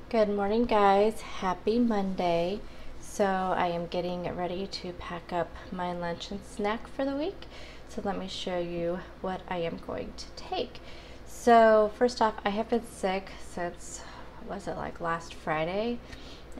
Good morning, guys. Happy Monday. So I am getting ready to pack up my lunch and snack for the week. So let me show you what I am going to take. So first off, I have been sick since, was it like last Friday?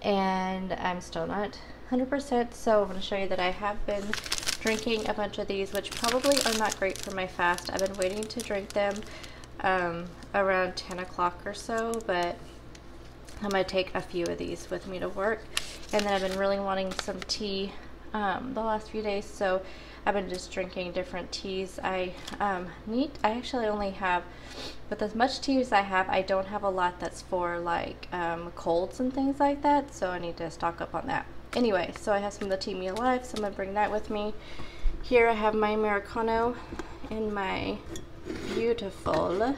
And I'm still not 100%. So I'm going to show you that I have been drinking a bunch of these, which probably are not great for my fast. I've been waiting to drink them around 10 o'clock or so, but I'm going to take a few of these with me to work. And then I've been really wanting some tea the last few days, so I've been just drinking different teas. I actually only have, with as much tea as I have, I don't have a lot that's for like colds and things like that, so I need to stock up on that. Anyway, so I have some of the Tea Me Alive, so I'm going to bring that with me. Here I have my Americano in my beautiful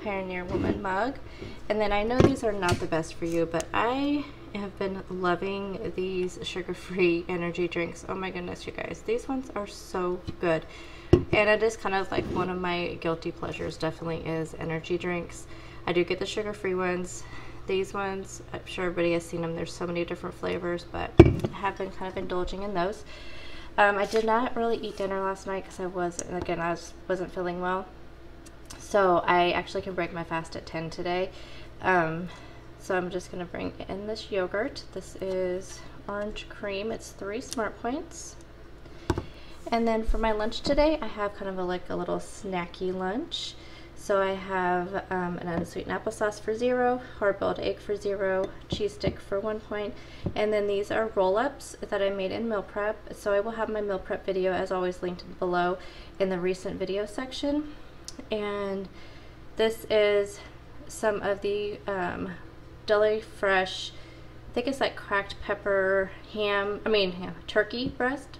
Pioneer Woman mug. And then I know these are not the best for you, but I have been loving these sugar-free energy drinks. Oh my goodness, you guys, these ones are so good. And it is kind of like one of my guilty pleasures, definitely is energy drinks. I do get the sugar-free ones. These ones, I'm sure everybody has seen them. There's so many different flavors, but I have been kind of indulging in those. I did not really eat dinner last night because I wasn't feeling well. So I actually can break my fast at 10 today. So I'm just going to bring in this yogurt. This is orange cream. It's 3 Smart Points. And then for my lunch today, I have kind of a little snacky lunch. So I have an unsweetened applesauce for 0, hard-boiled egg for 0, cheese stick for 1 point, and then these are roll-ups that I made in meal prep. So I will have my meal prep video, as always, linked below in the recent video section. And this is some of the Deli Fresh, I think it's like cracked pepper turkey breast.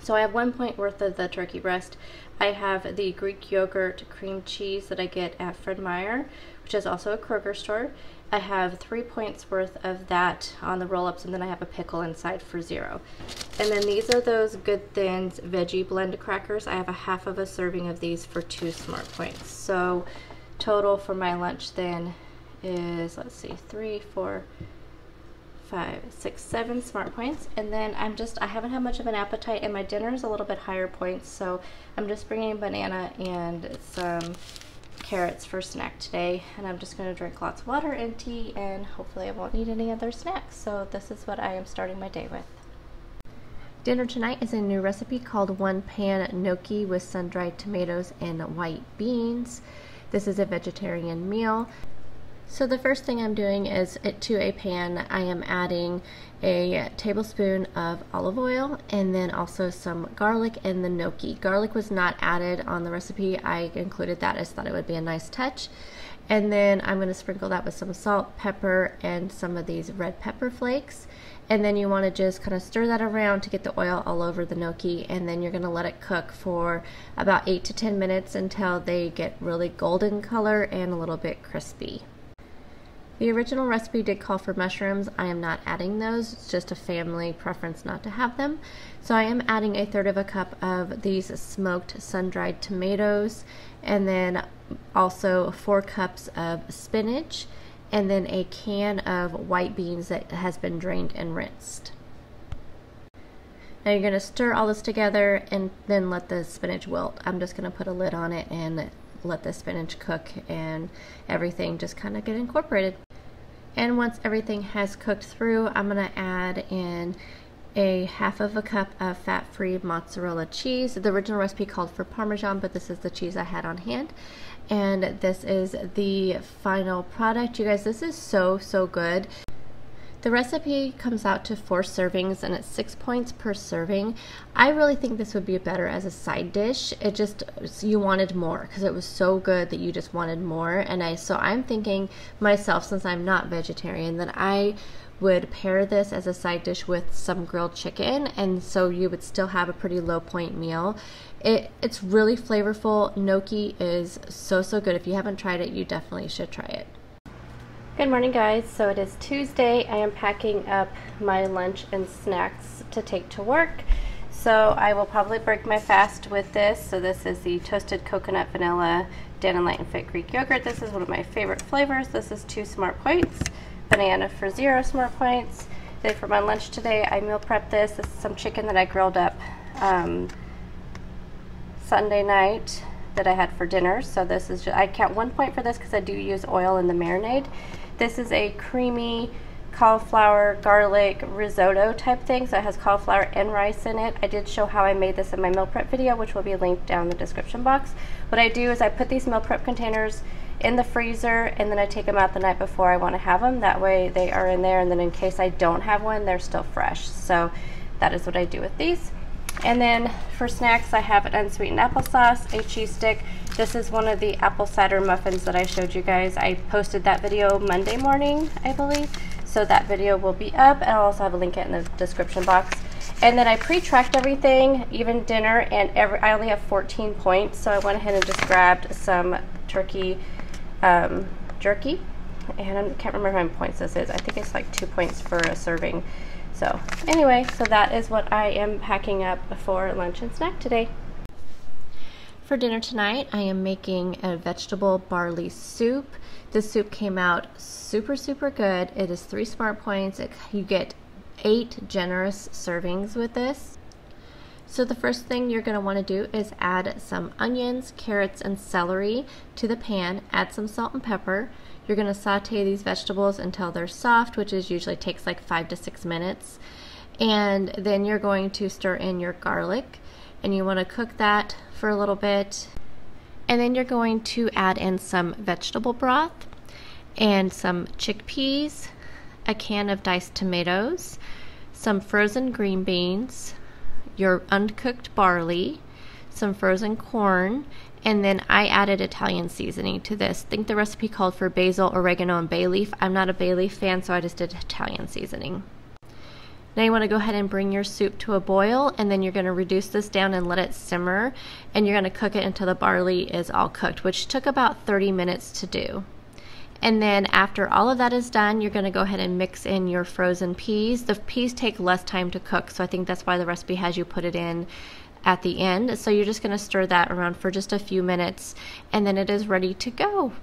So I have 1 point worth of the turkey breast. I have the Greek yogurt cream cheese that I get at Fred Meyer, which is also a Kroger store. I have 3 points worth of that on the roll-ups, and then I have a pickle inside for 0. And then these are those Good Thins veggie blend crackers. I have a half of a serving of these for 2 Smart Points. So total for my lunch then is, let's see, 3, 4, 5, 6, 7 Smart Points. And then I haven't had much of an appetite, and my dinner is a little bit higher points, so I'm just bringing a banana and some carrots for snack today, and I'm just going to drink lots of water and tea, and hopefully I won't need any other snacks. So this is what I am starting my day with. Dinner tonight is a new recipe called One Pan Gnocchi with sun-dried tomatoes and white beans. This is a vegetarian meal. So the first thing I'm doing is, to a pan, I am adding a tablespoon of olive oil and then also some garlic and the gnocchi. Garlic was not added on the recipe. I included that. I just thought it would be a nice touch. And then I'm going to sprinkle that with some salt, pepper, and some of these red pepper flakes. And then you want to just kind of stir that around to get the oil all over the gnocchi, and then you're going to let it cook for about 8 to 10 minutes until they get really golden color and a little bit crispy. The original recipe did call for mushrooms. I am not adding those. It's just a family preference not to have them. So I am adding 1/3 cup of these smoked sun-dried tomatoes, and then also 4 cups of spinach, and then a can of white beans that has been drained and rinsed. Now you're going to stir all this together and then let the spinach wilt. I'm just going to put a lid on it and let the spinach cook and everything just kind of get incorporated. And once everything has cooked through, I'm going to add in a 1/2 cup of fat-free mozzarella cheese. The original recipe called for parmesan, but this is the cheese I had on hand. And this is the final product. You guys, this is so good. The recipe comes out to 4 servings, and it's 6 points per serving. I really think this would be better as a side dish. You wanted more because it was so good that you just wanted more. And so I'm thinking myself, since I'm not vegetarian, that I would pair this as a side dish with some grilled chicken, and so you would still have a pretty low point meal. It's really flavorful. Gnocchi is so good. If you haven't tried it, you definitely should try it. Good morning, guys. So it is Tuesday. I am packing up my lunch and snacks to take to work. So I will probably break my fast with this. So this is the toasted coconut vanilla Dannon Light and Fit Greek yogurt. This is one of my favorite flavors. This is 2 smart points, banana for 0 smart points. Then for my lunch today, I meal prepped this. This is some chicken that I grilled up Sunday night that I had for dinner. So this is just, I count 1 point for this because I do use oil in the marinade. This is a creamy cauliflower garlic risotto type thing, so it has cauliflower and rice in it. I did show how I made this in my meal prep video, which will be linked down in the description box. What I do is I put these meal prep containers in the freezer, and then I take them out the night before I want to have them. That way they are in there, and then in case I don't have one, they're still fresh. So that is what I do with these. And then for snacks, I have an unsweetened applesauce, a cheese stick. This is one of the apple cider muffins that I showed you guys. I posted that video Monday morning, I believe. So that video will be up, and I'll also have a link in the description box. And then I pre-tracked everything, even dinner, and I only have 14 points, so I went ahead and just grabbed some turkey jerky, and I can't remember how many points this is. I think it's like 2 points for a serving. So anyway, so that is what I am packing up for lunch and snack today. For dinner tonight, I am making a vegetable barley soup. This soup came out super good. It is 3 smart points. You get 8 generous servings with this. So the first thing you're going to want to do is add some onions, carrots, and celery to the pan. Add some salt and pepper. You're going to saute these vegetables until they're soft, which is usually takes like 5 to 6 minutes. And then you're going to stir in your garlic, and you want to cook that for a little bit. And then you're going to add in some vegetable broth and some chickpeas, a can of diced tomatoes, some frozen green beans, your uncooked barley, some frozen corn, and then I added Italian seasoning to this. I think the recipe called for basil, oregano, and bay leaf. I'm not a bay leaf fan, so I just did Italian seasoning. Now you want to go ahead and bring your soup to a boil, and then you're going to reduce this down and let it simmer, and you're going to cook it until the barley is all cooked, which took about 30 minutes to do. And then after all of that is done, you're going to go ahead and mix in your frozen peas. The peas take less time to cook, so I think that's why the recipe has you put it in at the end. So you're just going to stir that around for just a few minutes, and then it is ready to go.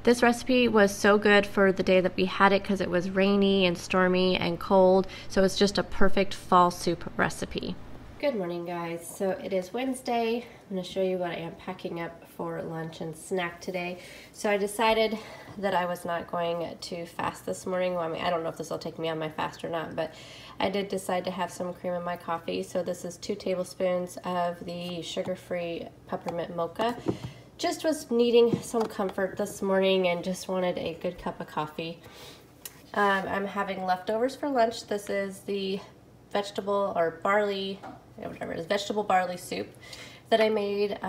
This recipe was so good for the day that we had it because it was rainy and stormy and cold, so it's just a perfect fall soup recipe. Good morning, guys. So it is Wednesday. I'm going to show you what I am packing up for lunch and snack today. So I decided that I was not going to fast this morning. Well, I mean, I don't know if this will take me on my fast or not, but I did decide to have some cream in my coffee. So this is 2 tablespoons of the sugar-free peppermint mocha. Just was needing some comfort this morning and just wanted a good cup of coffee. I'm having leftovers for lunch. This is the vegetable or barley, whatever it is, vegetable barley soup that I made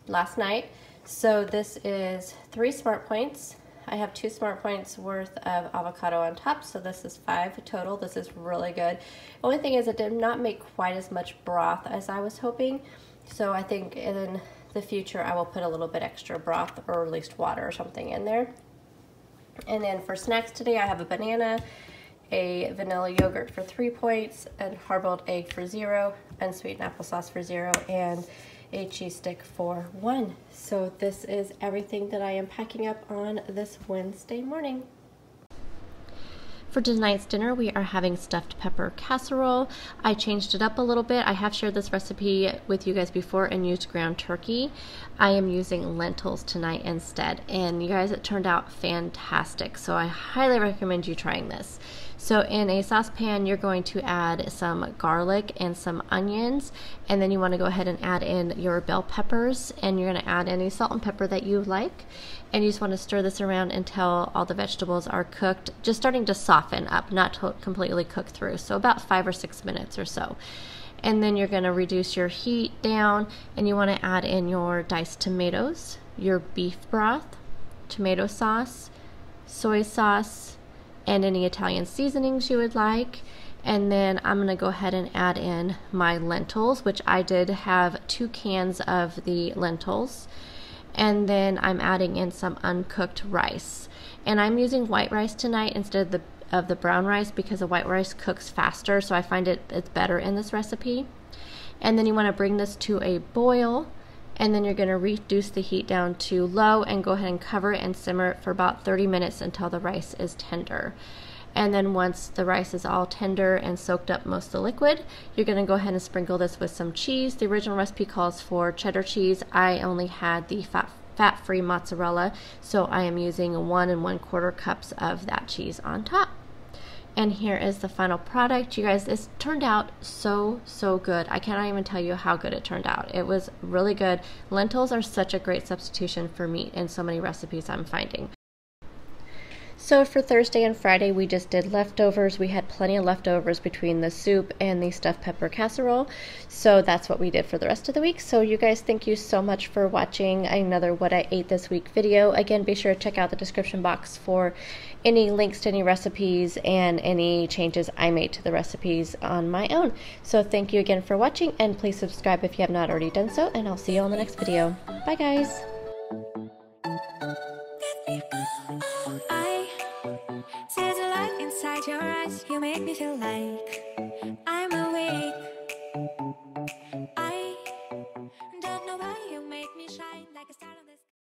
last night. So this is 3 smart points. I have 2 smart points worth of avocado on top, so this is 5 total. This is really good. The only thing is it did not make quite as much broth as I was hoping, so I think in the future I will put a little bit extra broth, or at least water or something in there. And then for snacks today, I have a banana, a vanilla yogurt for 3 points, a hard-boiled egg for 0, unsweetened applesauce for 0, and a cheese stick for 1. So this is everything that I am packing up on this Wednesday morning. For tonight's dinner, we are having stuffed pepper casserole. I changed it up a little bit. I have shared this recipe with you guys before and used ground turkey. I am using lentils tonight instead, and you guys, it turned out fantastic. So I highly recommend you trying this. So in a saucepan, you're going to add some garlic and some onions, and then you want to go ahead and add in your bell peppers, and you're going to add any salt and pepper that you like. And you just want to stir this around until all the vegetables are cooked, just starting to soften up, not to completely cook through. So about 5 or 6 minutes or so. And then you're going to reduce your heat down, and you want to add in your diced tomatoes, your beef broth, tomato sauce, soy sauce, and any Italian seasonings you would like. And then I'm going to go ahead and add in my lentils, which I did have 2 cans of the lentils. And then I'm adding in some uncooked rice. And I'm using white rice tonight instead of the of the brown rice because the white rice cooks faster, so I find it's better in this recipe. And then you want to bring this to a boil, and then you're going to reduce the heat down to low and go ahead and cover it and simmer it for about 30 minutes until the rice is tender. And then once the rice is all tender and soaked up most of the liquid, you're going to go ahead and sprinkle this with some cheese. The original recipe calls for cheddar cheese. I only had the fat-free mozzarella, so I am using 1 1/4 cups of that cheese on top. And here is the final product. You guys, this turned out so good. I cannot even tell you how good it turned out. It was really good. Lentils are such a great substitution for meat in so many recipes I'm finding. So for Thursday and Friday, we just did leftovers. We had plenty of leftovers between the soup and the stuffed pepper casserole. So that's what we did for the rest of the week. So you guys, thank you so much for watching another What I Ate This Week video. Again, be sure to check out the description box for any links to any recipes and any changes I made to the recipes on my own. So thank you again for watching, and please subscribe if you have not already done so, and I'll see you on the next video. Bye guys! There's a light inside your eyes, you make me feel like